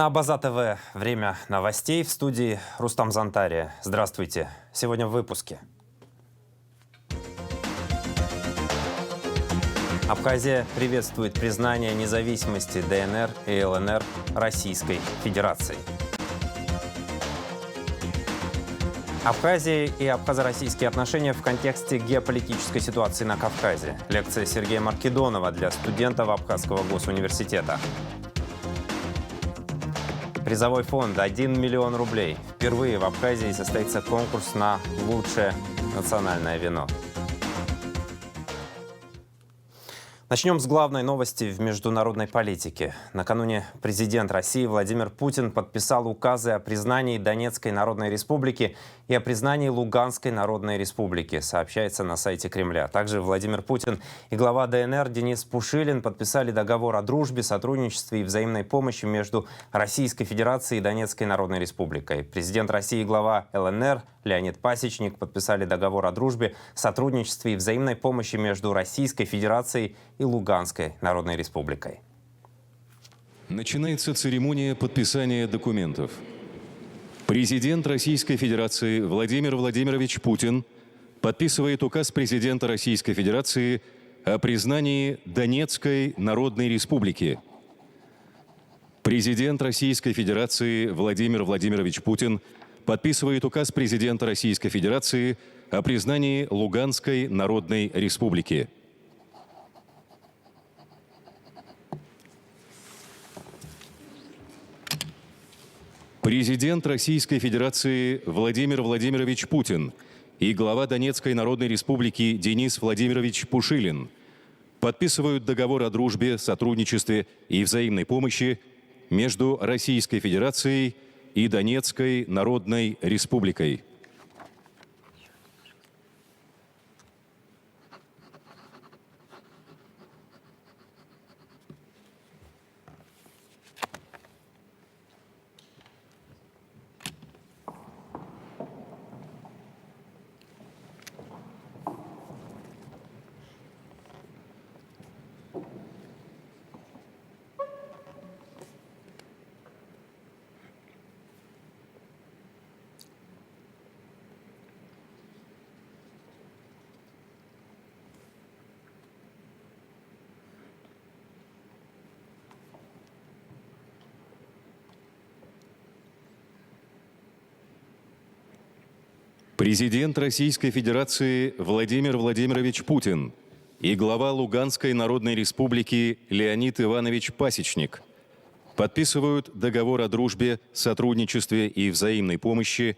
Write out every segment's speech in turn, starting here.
На Абаза ТВ время новостей, в студии Рустам Зантария. Здравствуйте. Сегодня в выпуске. Абхазия приветствует признание независимости ДНР и ЛНР Российской Федерации. Абхазия и абхазо-российские отношения в контексте геополитической ситуации на Кавказе. Лекция Сергея Маркедонова для студентов Абхазского госуниверситета. Призовой фонд 1 миллион рублей. Впервые в Абхазии состоится конкурс на лучшее национальное вино. Начнем с главной новости в международной политике. Накануне президент России Владимир Путин подписал указы о признании Донецкой Народной Республики и о признании Луганской Народной Республики, сообщается на сайте Кремля. Также Владимир Путин и глава ДНР Денис Пушилин подписали договор о дружбе, сотрудничестве и взаимной помощи между Российской Федерацией и Донецкой Народной Республикой. Президент России и глава ЛНР Леонид Пасечник подписали договор о дружбе, сотрудничестве и взаимной помощи между Российской Федерацией и Луганской Народной Республикой. Начинается церемония подписания документов. Президент Российской Федерации Владимир Владимирович Путин подписывает указ президента Российской Федерации о признании Донецкой Народной Республики. Президент Российской Федерации Владимир Владимирович Путин подписывает указ президента Российской Федерации о признании Луганской Народной Республики. Президент Российской Федерации Владимир Владимирович Путин и глава Донецкой Народной Республики Денис Владимирович Пушилин подписывают договор о дружбе, сотрудничестве и взаимной помощи между Российской Федерацией и Донецкой Народной Республикой. Президент Российской Федерации Владимир Владимирович Путин и глава Луганской Народной Республики Леонид Иванович Пасечник подписывают договор о дружбе, сотрудничестве и взаимной помощи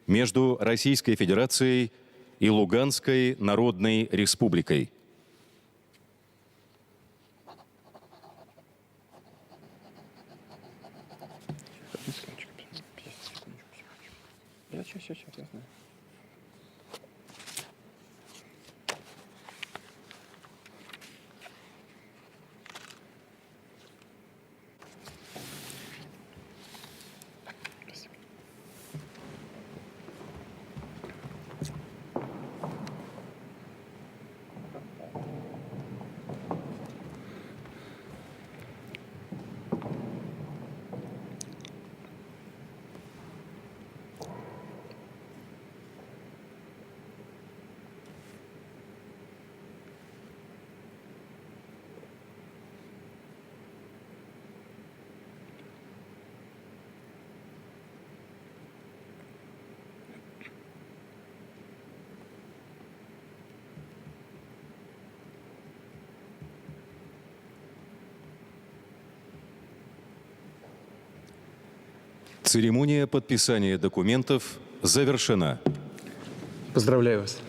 между Российской Федерацией и Луганской Народной Республикой. Сейчас, я знаю. Церемония подписания документов завершена. Поздравляю вас.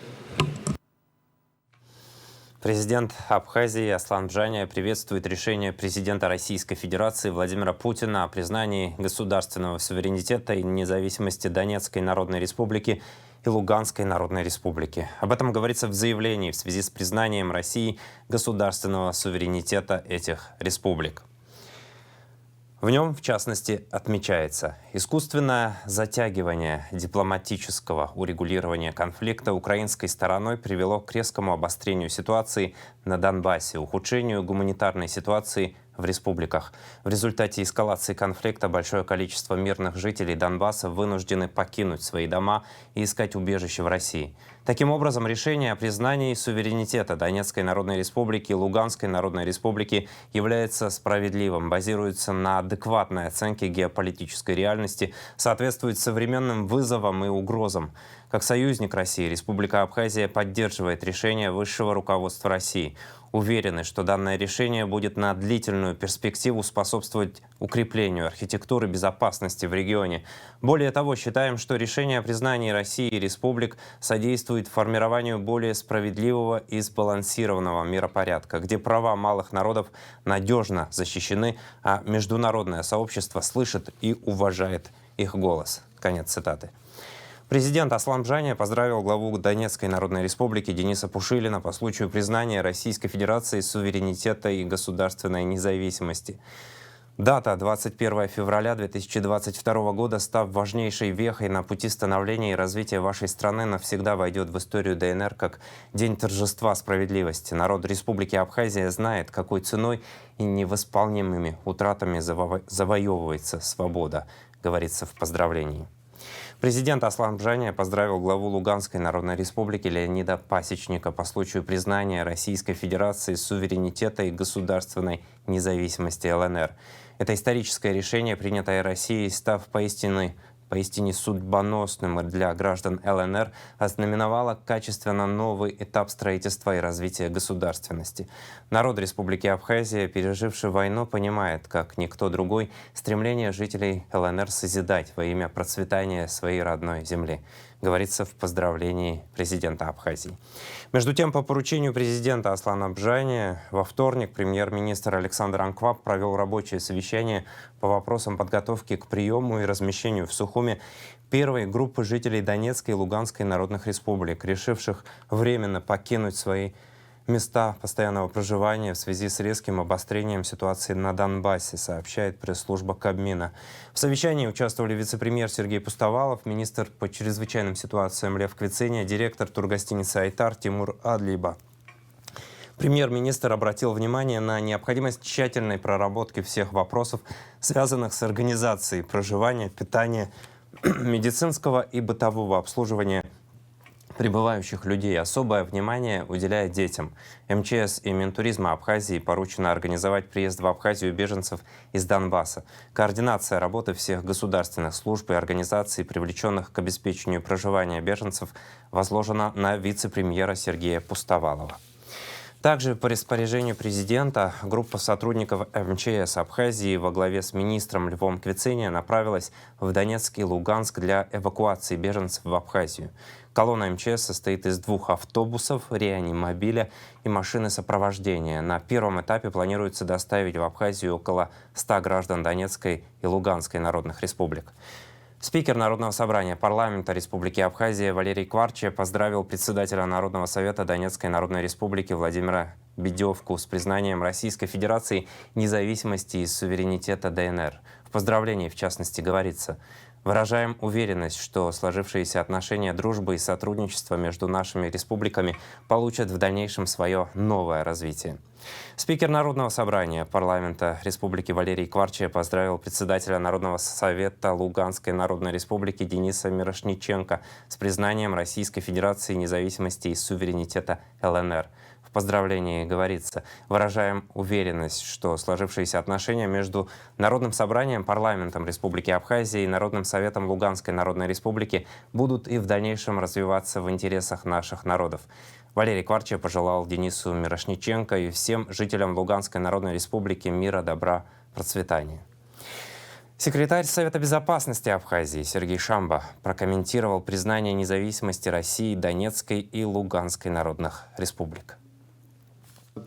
Президент Абхазии Аслан Бжаня приветствует решение президента Российской Федерации Владимира Путина о признании государственного суверенитета и независимости Донецкой Народной Республики и Луганской Народной Республики. Об этом говорится в заявлении в связи с признанием России государственного суверенитета этих республик. В нем, в частности, отмечается искусственное затягивание дипломатического урегулирования конфликта украинской стороной привело к резкому обострению ситуации на Донбассе, ухудшению гуманитарной ситуации в республиках. В результате эскалации конфликта большое количество мирных жителей Донбасса вынуждены покинуть свои дома и искать убежище в России. Таким образом, решение о признании суверенитета Донецкой Народной Республики и Луганской Народной Республики является справедливым, базируется на адекватной оценке геополитической реальности, соответствует современным вызовам и угрозам. Как союзник России, Республика Абхазия поддерживает решение высшего руководства России. Уверены, что данное решение будет на длительную перспективу способствовать укреплению архитектуры безопасности в регионе. Более того, считаем, что решение о признании России и республик содействует формированию более справедливого и сбалансированного миропорядка, где права малых народов надежно защищены, а международное сообщество слышит и уважает их голос. Конец цитаты. Президент Аслан Бжания поздравил главу Донецкой Народной Республики Дениса Пушилина по случаю признания Российской Федерации суверенитета и государственной независимости. Дата 21 февраля 2022 года, став важнейшей вехой на пути становления и развития вашей страны, навсегда войдет в историю ДНР как день торжества справедливости. Народ Республики Абхазия знает, какой ценой и невосполнимыми утратами завоевывается свобода, говорится в поздравлении. Президент Аслан Бжания поздравил главу Луганской Народной Республики Леонида Пасечника по случаю признания Российской Федерации суверенитета и государственной независимости ЛНР. Это историческое решение, принятое Россией, став поистине судьбоносным для граждан ЛНР, ознаменовало качественно новый этап строительства и развития государственности. Народ Республики Абхазия, переживший войну, понимает, как никто другой, стремление жителей ЛНР созидать во имя процветания своей родной земли, говорится в поздравлении президента Абхазии. Между тем, по поручению президента Аслана Бжания, во вторник премьер-министр Александр Анкваб провел рабочее совещание по вопросам подготовки к приему и размещению в Сухуми первой группы жителей Донецкой и Луганской народных республик, решивших временно покинуть свои места постоянного проживания в связи с резким обострением ситуации на Донбассе, сообщает пресс-служба Кабмина. В совещании участвовали вице-премьер Сергей Пустовалов, министр по чрезвычайным ситуациям Лев Квициния, директор тургостиницы «Айтар» Тимур Адлиба. Премьер-министр обратил внимание на необходимость тщательной проработки всех вопросов, связанных с организацией проживания, питания, медицинского и бытового обслуживания прибывающих людей. Особое внимание уделяет детям. МЧС и Минтуризма Абхазии поручено организовать приезд в Абхазию беженцев из Донбасса. Координация работы всех государственных служб и организаций, привлеченных к обеспечению проживания беженцев, возложена на вице-премьера Сергея Пустовалова. Также по распоряжению президента группа сотрудников МЧС Абхазии во главе с министром Львом Квициния направилась в Донецк и Луганск для эвакуации беженцев в Абхазию. Колонна МЧС состоит из 2 автобусов, реанимобиля и машины сопровождения. На первом этапе планируется доставить в Абхазию около 100 граждан Донецкой и Луганской народных республик. Спикер Народного собрания парламента Республики Абхазия Валерий Кварче поздравил председателя Народного совета Донецкой Народной Республики Владимира Бедевку с признанием Российской Федерации независимости и суверенитета ДНР. В поздравлении, в частности, говорится: «Выражаем уверенность, что сложившиеся отношения дружбы и сотрудничества между нашими республиками получат в дальнейшем свое новое развитие». Спикер Народного собрания парламента Республики Валерий Кварче поздравил председателя Народного совета Луганской Народной Республики Дениса Мирошниченко с признанием Российской Федерации независимости и суверенитета ЛНР. В поздравлении говорится: «Выражаем уверенность, что сложившиеся отношения между Народным собранием, парламентом Республики Абхазия и Народным советом Луганской Народной Республики будут и в дальнейшем развиваться в интересах наших народов». Валерий Кварче пожелал Денису Мирошниченко и всем жителям Луганской Народной Республики мира, добра, процветания. Секретарь Совета безопасности Абхазии Сергей Шамба прокомментировал признание независимости России, Донецкой и Луганской народных республик.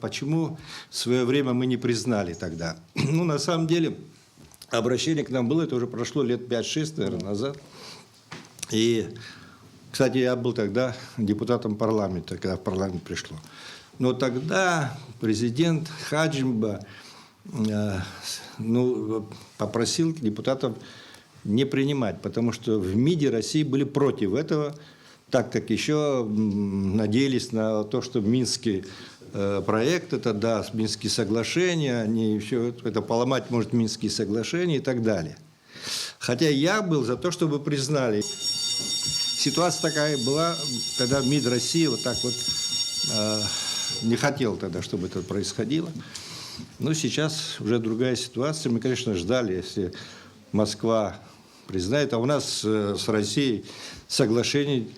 Почему в свое время мы не признали тогда? Ну, на самом деле, обращение к нам было, это уже прошло лет 5-6, наверное, назад. И, кстати, я был тогда депутатом парламента, когда в парламент пришло. Но тогда президент Хаджимба попросил депутатов не принимать, потому что в МИДе России были против этого, так как еще надеялись на то, что в Минске проект, это да, Минские соглашения, они все это поломать может Минские соглашения и так далее. Хотя я был за то, чтобы признали. Ситуация такая была, тогда МИД России вот так вот не хотел тогда, чтобы это происходило. Но сейчас уже другая ситуация. Мы, конечно, ждали, если Москва признает. А у нас с Россией соглашение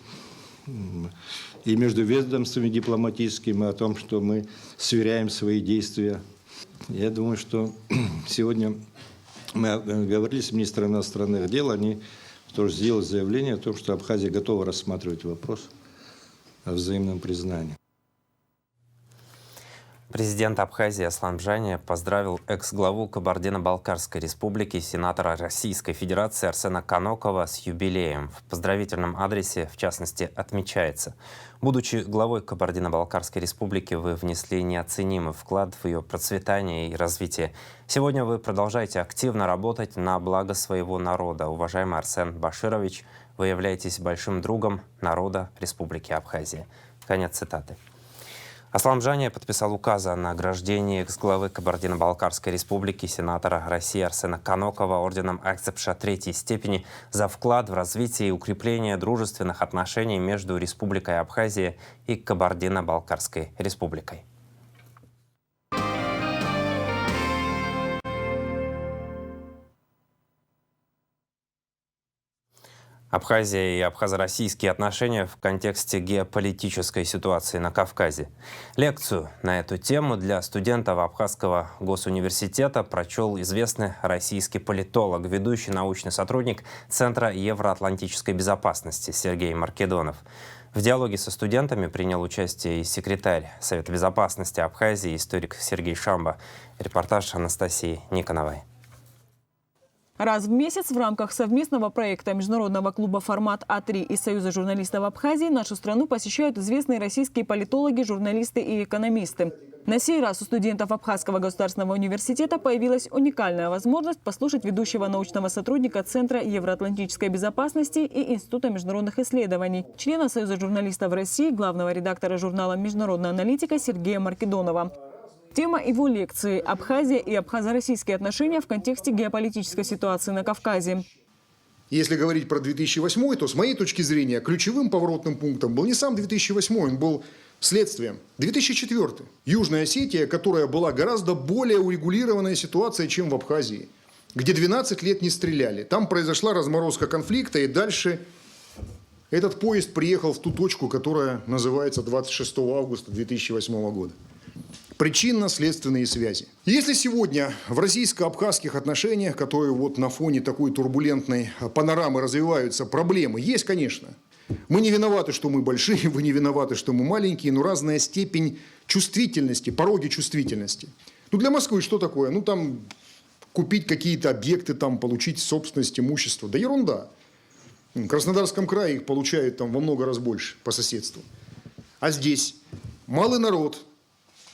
и между ведомствами дипломатическими о том, что мы сверяем свои действия. Я думаю, что сегодня мы говорили с министром иностранных дел, они тоже сделали заявление о том, что Абхазия готова рассматривать вопрос о взаимном признании. Президент Абхазии Аслан Бжани поздравил экс-главу Кабардино-Балкарской республики, сенатора Российской Федерации Арсена Канокова с юбилеем. В поздравительном адресе, в частности, отмечается: будучи главой Кабардино-Балкарской республики, вы внесли неоценимый вклад в ее процветание и развитие. Сегодня вы продолжаете активно работать на благо своего народа. Уважаемый Арсен Баширович, вы являетесь большим другом народа Республики Абхазия. Конец цитаты. Аслан Бжани подписал указ о награждении экс-главы Кабардино-Балкарской республики, сенатора России Арсена Канокова орденом Акцепша третьей степени за вклад в развитие и укрепление дружественных отношений между Республикой Абхазия и Кабардино-Балкарской республикой. Абхазия и абхазо-российские отношения в контексте геополитической ситуации на Кавказе. Лекцию на эту тему для студентов Абхазского госуниверситета прочел известный российский политолог, ведущий научный сотрудник Центра евроатлантической безопасности Сергей Маркедонов. В диалоге со студентами принял участие и секретарь Совета безопасности Абхазии, историк Сергей Шамба. Репортаж Анастасии Никоновой. Раз в месяц в рамках совместного проекта международного клуба «Формат А3» и Союза журналистов Абхазии нашу страну посещают известные российские политологи, журналисты и экономисты. На сей раз у студентов Абхазского государственного университета появилась уникальная возможность послушать ведущего научного сотрудника Центра евроатлантической безопасности и Института международных исследований, члена Союза журналистов России, главного редактора журнала «Международная аналитика» Сергея Маркедонова. Тема его лекции – Абхазия и абхазо-российские отношения в контексте геополитической ситуации на Кавказе. Если говорить про 2008, то с моей точки зрения ключевым поворотным пунктом был не сам 2008, он был следствием. 2004. Южная Осетия, которая была гораздо более урегулированная ситуация, чем в Абхазии, где 12 лет не стреляли. Там произошла разморозка конфликта, и дальше этот поезд приехал в ту точку, которая называется 26 августа 2008 года. Причинно-следственные связи. Если сегодня в российско-абхазских отношениях, которые вот на фоне такой турбулентной панорамы развиваются, проблемы есть, конечно. Мы не виноваты, что мы большие, вы не виноваты, что мы маленькие, но разная степень чувствительности, пороги чувствительности. Ну, для Москвы что такое? Ну, там купить какие-то объекты, там получить собственность, имущество. Да ерунда. В Краснодарском крае их получают там во много раз больше по соседству. А здесь малый народ,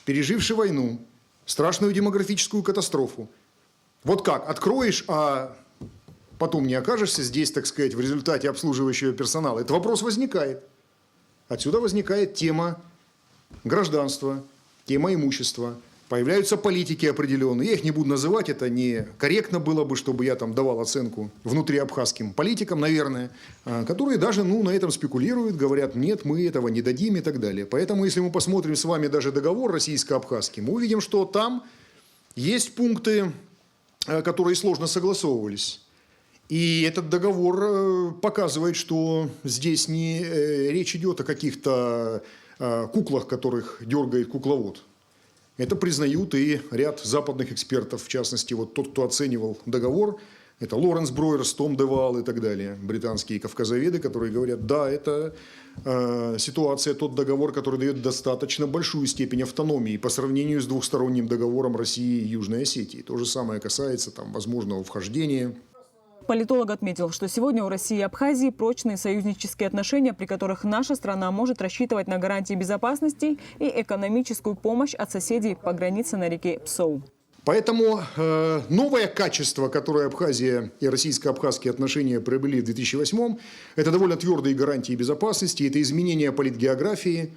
переживший войну, страшную демографическую катастрофу. Вот как? Откроешь, а потом не окажешься здесь, так сказать, в результате обслуживающего персонала. Этот вопрос возникает. Отсюда возникает тема гражданства, тема имущества. Появляются политики определенные. Я их не буду называть, это не корректно было бы, чтобы я там давал оценку внутриабхазским политикам, наверное, которые даже на этом спекулируют, говорят, нет, мы этого не дадим и так далее. Поэтому, если мы посмотрим с вами даже договор российско-абхазский, мы увидим, что там есть пункты, которые сложно согласовывались. И этот договор показывает, что здесь не речь идет о каких-то куклах, которых дергает кукловод. Это признают и ряд западных экспертов, в частности, вот тот, кто оценивал договор, это Лоренс Бройерс, Том Девал и так далее, британские кавказоведы, которые говорят, да, это ситуация, тот договор, который дает достаточно большую степень автономии по сравнению с двухсторонним договором России и Южной Осетии. То же самое касается там возможного вхождения. Политолог отметил, что сегодня у России и Абхазии прочные союзнические отношения, при которых наша страна может рассчитывать на гарантии безопасности и экономическую помощь от соседей по границе на реке Псоу. Поэтому новое качество, которое Абхазия и российско-абхазские отношения приобрели в 2008-м, это довольно твердые гарантии безопасности, это изменение политгеографии,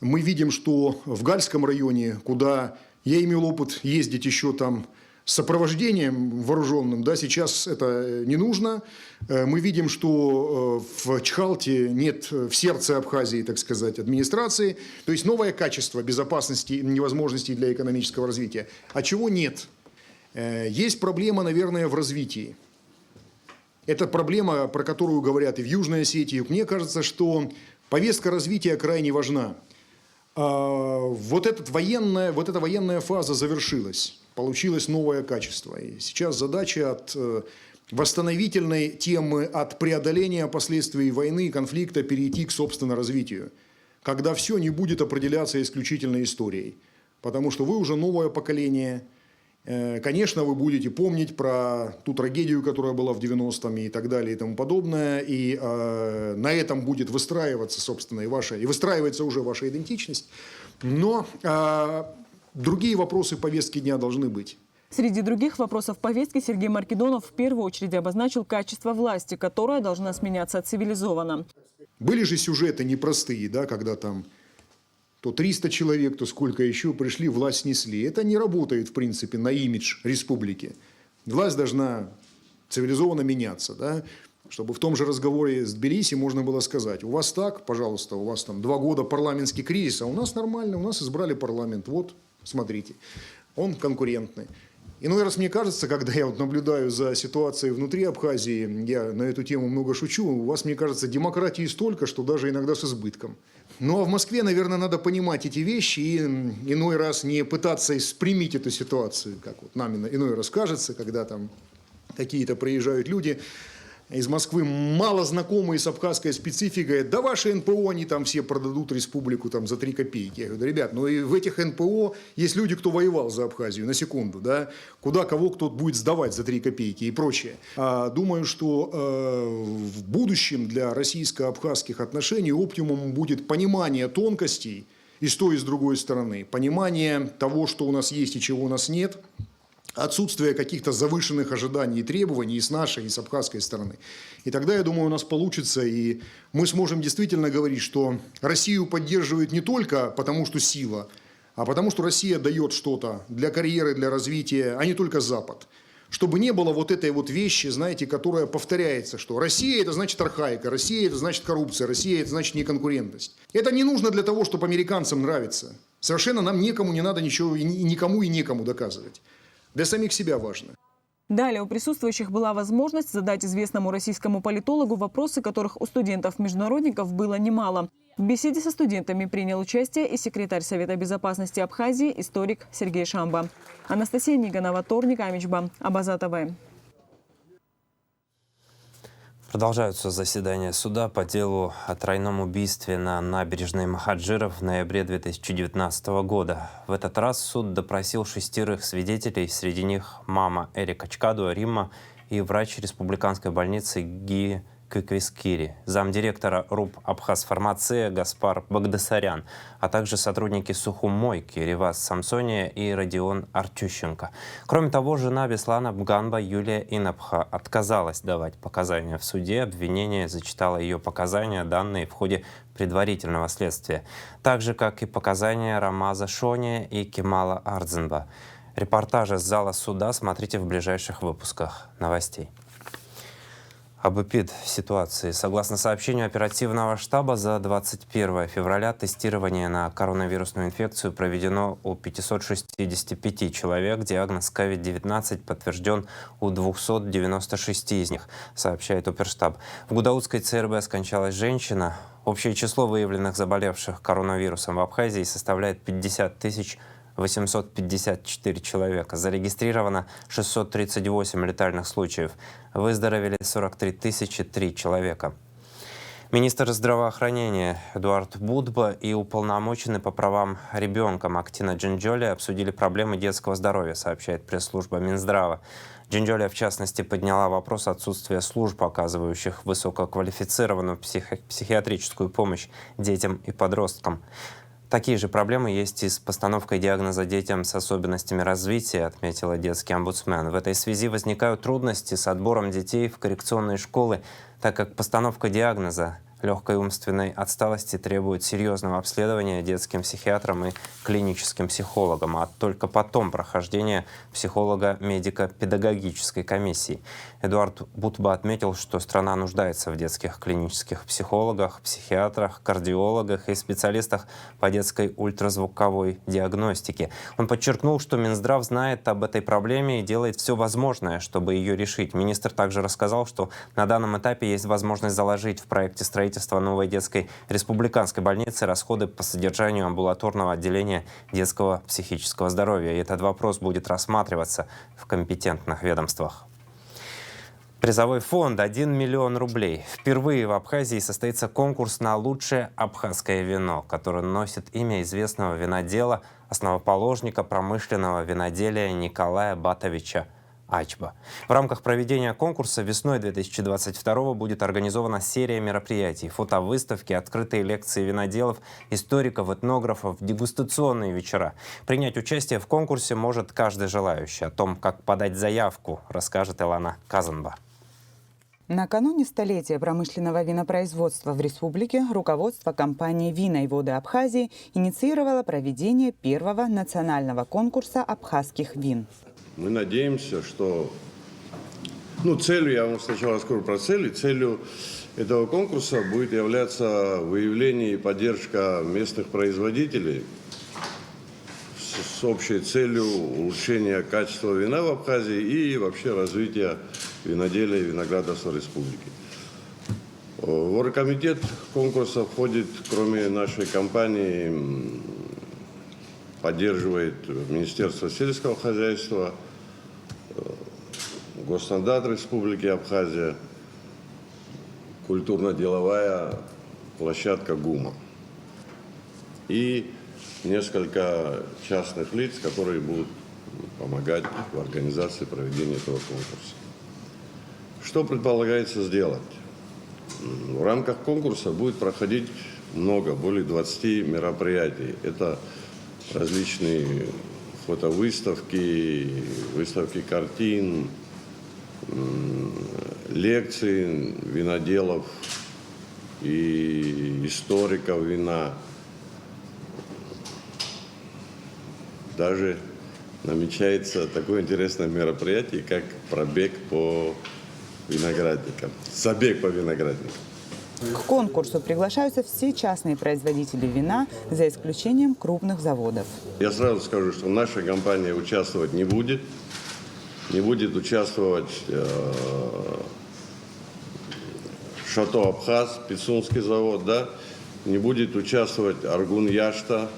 Мы видим, что в Гальском районе, куда я имел опыт ездить еще там с сопровождением вооруженным, да, сейчас это не нужно. Мы видим, что в Чхалте нет в сердце Абхазии, так сказать, администрации. То есть новое качество безопасности и невозможностей для экономического развития. А чего нет? Есть проблема, наверное, в развитии. Это проблема, про которую говорят и в Южной Осетии. Мне кажется, что повестка развития крайне важна. Вот эта военная фаза завершилась. Получилось новое качество. И сейчас задача от восстановительной темы, от преодоления последствий войны, конфликта перейти к, собственно, развитию. Когда все не будет определяться исключительно историей. Потому что вы уже новое поколение. Конечно, вы будете помнить про ту трагедию, которая была в 90-м и так далее и тому подобное. И на этом будет выстраиваться, собственно, и выстраивается уже ваша идентичность. Но другие вопросы повестки дня должны быть. Среди других вопросов повестки Сергей Маркедонов в первую очередь обозначил качество власти, которая должна сменяться цивилизованно. Были же сюжеты непростые, да, когда там то 300 человек, то сколько еще пришли, власть снесли. Это не работает, в принципе, на имидж республики. Власть должна цивилизованно меняться, да, чтобы в том же разговоре с Тбилиси можно было сказать: у вас так, пожалуйста, у вас там 2 года парламентский кризис, а у нас нормально, у нас избрали парламент, вот, смотрите, он конкурентный. Иной раз мне кажется, когда я вот наблюдаю за ситуацией внутри Абхазии, я на эту тему много шучу, у вас, мне кажется, демократии столько, что даже иногда с избытком. Ну а в Москве, наверное, надо понимать эти вещи и иной раз не пытаться испрямить эту ситуацию, как вот нам иной раз кажется, когда там какие-то приезжают люди из Москвы, мало знакомые с абхазской спецификой: да ваши НПО, они там все продадут республику там за 3 копейки. Я говорю: да, ребят, ну и в этих НПО есть люди, кто воевал за Абхазию, на секунду, да, кого кто будет сдавать за 3 копейки и прочее. Думаю, что в будущем для российско-абхазских отношений оптимумом будет понимание тонкостей и с той, и с другой стороны, понимание того, что у нас есть и чего у нас нет, отсутствие каких-то завышенных ожиданий и требований и с нашей, и с абхазской стороны. И тогда, я думаю, у нас получится, и мы сможем действительно говорить, что Россию поддерживают не только потому, что сила, а потому, что Россия дает что-то для карьеры, для развития, а не только Запад. Чтобы не было вот этой вот вещи, знаете, которая повторяется, что Россия – это значит архаика, Россия – это значит коррупция, Россия – это значит неконкурентность. Это не нужно для того, чтобы американцам нравиться. Совершенно нам никому не надо ничего, и никому и некому доказывать. Для самих себя важно. Далее у присутствующих была возможность задать известному российскому политологу вопросы, которых у студентов-международников было немало. В беседе со студентами принял участие и секретарь Совета безопасности Абхазии, историк Сергей Шамба. Анастасия Ниганова, Торник Амичба, Абаза ТВ. Продолжаются заседания суда по делу о тройном убийстве на набережной Махаджиров в ноябре 2019 года. В этот раз суд допросил 6 свидетелей, среди них мама Эрика Чкадуа, Римма, и врач республиканской больницы Ги Кыквискири, замдиректора РУП «Абхазфармация» Гаспар Багдасарян, а также сотрудники Сухумойки Ревас Самсония и Родион Артющенко. Кроме того, жена Беслана Бганба Юлия Инапха отказалась давать показания в суде. Обвинение зачитало ее показания, данные в ходе предварительного следствия, так же, как и показания Рамаза Шония и Кемала Ардзенба. Репортажи с зала суда смотрите в ближайших выпусках новостей. Об эпид-ситуации. Согласно сообщению оперативного штаба, за 21 февраля тестирование на коронавирусную инфекцию проведено у 565 человек. Диагноз COVID-19 подтвержден у 296 из них, сообщает оперштаб. В Гудаутской ЦРБ скончалась женщина. Общее число выявленных заболевших коронавирусом в Абхазии составляет 50 854 человека. Зарегистрировано 638 летальных случаев. Выздоровели 43 003 человека. Министр здравоохранения Эдуард Будба и уполномоченный по правам ребенка Мактина Джинджоли обсудили проблемы детского здоровья, сообщает пресс-служба Минздрава. Джинджоли, в частности, подняла вопрос отсутствия служб, оказывающих высококвалифицированную психиатрическую помощь детям и подросткам. Такие же проблемы есть и с постановкой диагноза детям с особенностями развития, отметила детский омбудсмен. В этой связи возникают трудности с отбором детей в коррекционные школы, так как постановка диагноза легкой умственной отсталости требуют серьезного обследования детским психиатром и клиническим психологом, а только потом прохождения психолого-медико-педагогической комиссии. Эдуард Бутба отметил, что страна нуждается в детских клинических психологах, психиатрах, кардиологах и специалистах по детской ультразвуковой диагностике. Он подчеркнул, что Минздрав знает об этой проблеме и делает все возможное, чтобы ее решить. Министр также рассказал, что на данном этапе есть возможность заложить в проекте строительства новой детской республиканской больницы расходы по содержанию амбулаторного отделения детского психического здоровья. И этот вопрос будет рассматриваться в компетентных ведомствах. Призовой фонд 1 миллион рублей. Впервые в Абхазии состоится конкурс на лучшее абхазское вино, которое носит имя известного винодела, основоположника промышленного виноделия Николая Батовича Ачба. В рамках проведения конкурса весной 2022 будет организована серия мероприятий: фотовыставки, открытые лекции виноделов, историков, этнографов, дегустационные вечера. Принять участие в конкурсе может каждый желающий. О том, как подать заявку, расскажет Илана Казанба. Накануне столетия промышленного винопроизводства в республике руководство компании «Вина и воды Абхазии» инициировало проведение первого национального конкурса абхазских вин. Мы надеемся, что... целью, я вам сначала скажу про цели. Целью этого конкурса будет являться выявление и поддержка местных производителей с общей целью улучшения качества вина в Абхазии и вообще развития виноделия и виноградарства республики. В оргкомитет конкурса входит, кроме нашей компании, поддерживает Министерство сельского хозяйства, Госстандарт Республики Абхазия, культурно-деловая площадка ГУМа и несколько частных лиц, которые будут помогать в организации проведения этого конкурса. Что предполагается сделать? В рамках конкурса будет проходить более 20 мероприятий. Это различные фотовыставки, выставки картин, лекции виноделов и историков вина. Даже намечается такое интересное мероприятие, как пробег по виноградникам, забег по виноградникам. К конкурсу приглашаются все частные производители вина, за исключением крупных заводов. Я сразу скажу, что наша компания участвовать не будет. Не будет участвовать Шато Абхаз, Пицунский завод, да? Не будет участвовать Аргун Яшта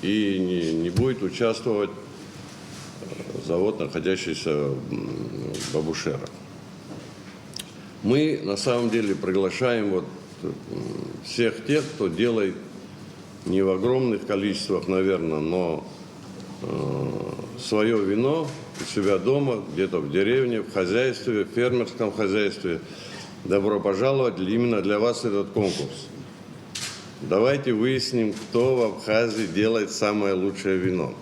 и не будет участвовать завод, находящийся в Бабушера. Мы на самом деле приглашаем всех тех, кто делает не в огромных количествах, наверное, но свое вино у себя дома, где-то в деревне, в хозяйстве, в фермерском хозяйстве. Добро пожаловать именно для вас этот конкурс. Давайте выясним, кто в Абхазии делает самое лучшее вино.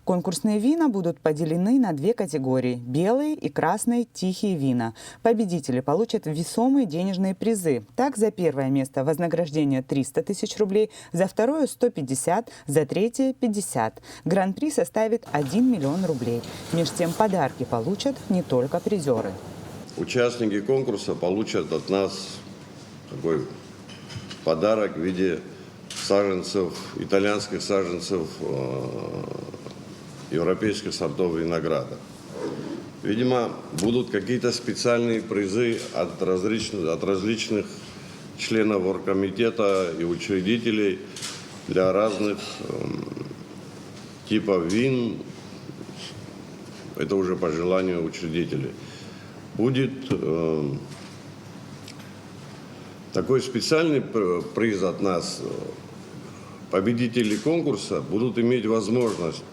Конкурсные вина будут поделены на две категории – белые и красные тихие вина. Победители получат весомые денежные призы. Так, за первое место вознаграждение 300 тысяч рублей, за второе – 150, за третье – 50. Гран-при составит 1 миллион рублей. Между тем, подарки получат не только призеры. Участники конкурса получат от нас такой подарок в виде саженцев, итальянских саженцев европейских сортов винограда. Видимо, будут какие-то специальные призы от различных членов оргкомитета и учредителей для разных типов вин. Это уже по желанию учредителей. Будет такой специальный приз от нас. Победители конкурса будут иметь возможность,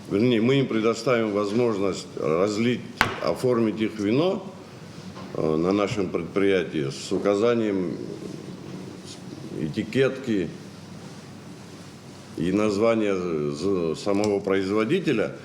вернее, мы им предоставим возможность оформить их вино на нашем предприятии с указанием этикетки и названия самого производителя.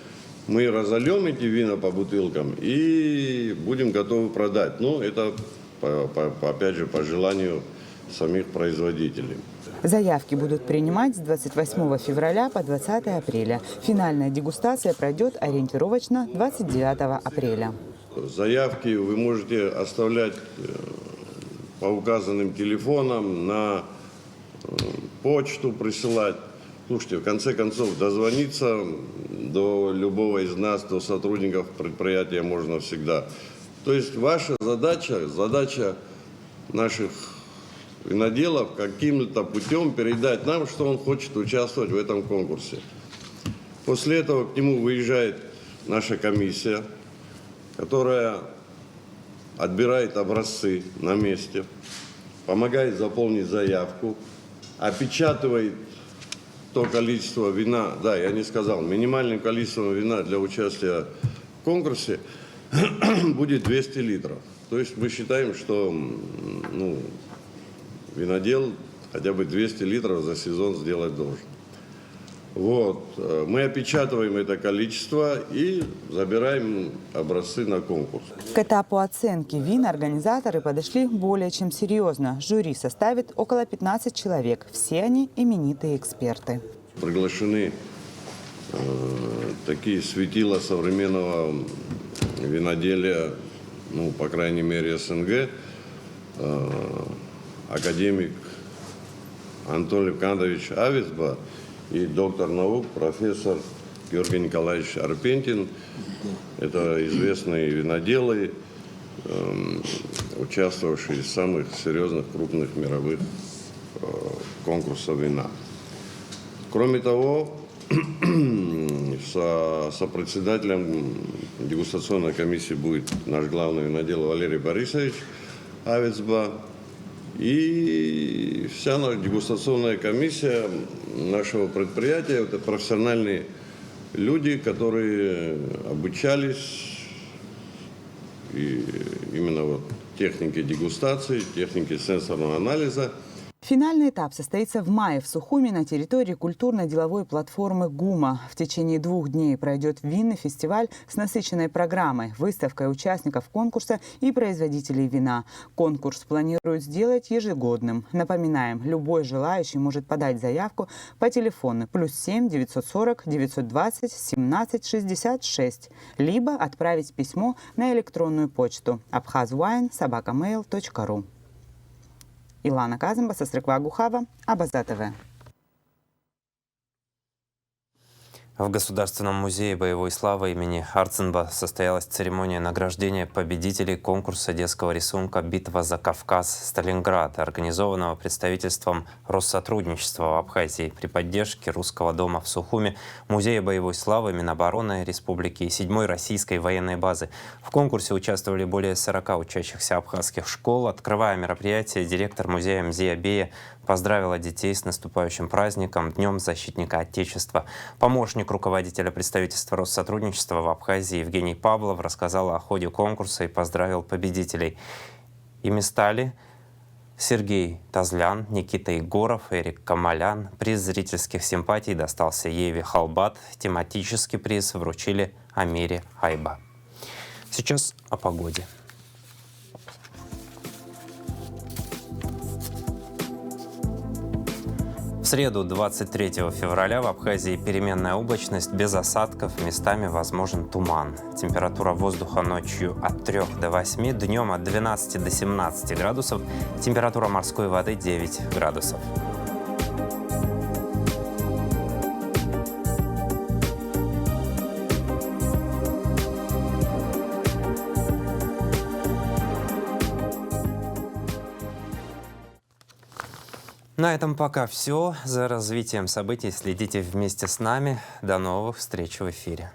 Мы разольем эти вина по бутылкам и будем готовы продать. Ну, это опять же, по желанию самих производителей. Заявки будут принимать с 28 февраля по 20 апреля. Финальная дегустация пройдет ориентировочно 29 апреля. Заявки вы можете оставлять по указанным телефонам, на почту присылать. Слушайте, в конце концов, дозвониться до любого из нас, до сотрудников предприятия можно всегда. То есть ваша задача наших виноделов каким-то путем передать нам, что он хочет участвовать в этом конкурсе. После этого к нему выезжает наша комиссия, которая отбирает образцы на месте, помогает заполнить заявку, опечатывает то количество вина, да, я не сказал, минимальным количеством вина для участия в конкурсе будет 200 литров. То есть мы считаем, что винодел хотя бы 200 литров за сезон сделать должен. Вот. Мы опечатываем это количество и забираем образцы на конкурс. К этапу оценки вин организаторы подошли более чем серьезно. Жюри составит около 15 человек. Все они именитые эксперты. Приглашены такие светила современного виноделия, по крайней мере, СНГ, академик Антон Левкандович Авицба и доктор наук, профессор Георгий Николаевич Арпентин. Это известные виноделы, участвовавшие в самых серьезных крупных мировых конкурсах вина. Кроме того, сопредседателем дегустационной комиссии будет наш главный винодел Валерий Борисович Авицба. И вся наша дегустационная комиссия нашего предприятия – это профессиональные люди, которые обучались и именно технике дегустации, технике сенсорного анализа. Финальный этап состоится в мае в Сухуми на территории культурно-деловой платформы ГУМа. В течение 2 дней пройдет винный фестиваль с насыщенной программой, выставкой участников конкурса и производителей вина. Конкурс планируют сделать ежегодным. Напоминаем, любой желающий может подать заявку по телефону +7 940 920 17 66, либо отправить письмо на электронную почту abkhazwine@mail.ru. Илана Казымба, Сосрыква Гухава, Абаза ТВ. В Государственном музее боевой славы имени Арцинба состоялась церемония награждения победителей конкурса детского рисунка «Битва за Кавказ. Сталинград», организованного представительством Россотрудничества в Абхазии при поддержке Русского дома в Сухуми, Музея боевой славы, Минобороны Республики и 7-й российской военной базы. В конкурсе участвовали более 40 учащихся абхазских школ. Открывая мероприятие, директор музея Мзия Бея поздравила детей с наступающим праздником, Днем защитника Отечества. Помощник руководителя представительства Россотрудничества в Абхазии Евгений Павлов рассказал о ходе конкурса и поздравил победителей. Ими стали Сергей Тазлян, Никита Егоров, Эрик Камалян. Приз зрительских симпатий достался Еве Халбат. Тематический приз вручили Амире Айба. Сейчас о погоде. В среду, 23 февраля, в Абхазии переменная облачность, без осадков, местами возможен туман. Температура воздуха ночью от 3 до 8, днем от 12 до 17 градусов, температура морской воды 9 градусов. На этом пока все. За развитием событий следите вместе с нами. До новых встреч в эфире.